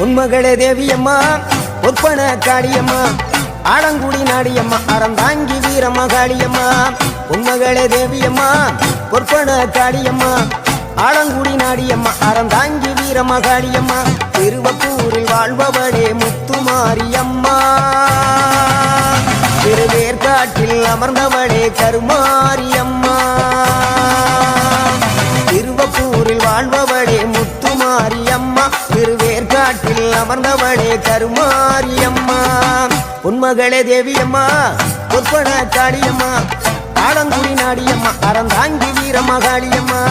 உன்மகளே தேவியம்மா ஒப்பன காளியம்மா ஆலங்குடி நாடியம்மா அறந்தாங்கி வீரம்மா காளியம்மா உன்மகளே தேவியம்மா ஒப்பன காளியம்மா ஆலங்குடி நாடியம்மா அறந்தாங்கி வீரம்மா காளியம்மா திருவப்பூரில் வாழ்பவளே முத்துமாரியம்மா திருவேற்காட்டில் அமர்ந்தவளே கருமாரியம்மா திருவப்பூரில் வாழ்பவளே முத்துமாரியம்மா திருவேற்காட்டில் அமர்ந்தவளே கருமாரியம்மா உன்மகளே தேவியம்மா ஒப்பன காளியம்மா ஆலங்குடி நாடியம்மா அறந்தாங்கி வீரம்மா காளியம்மா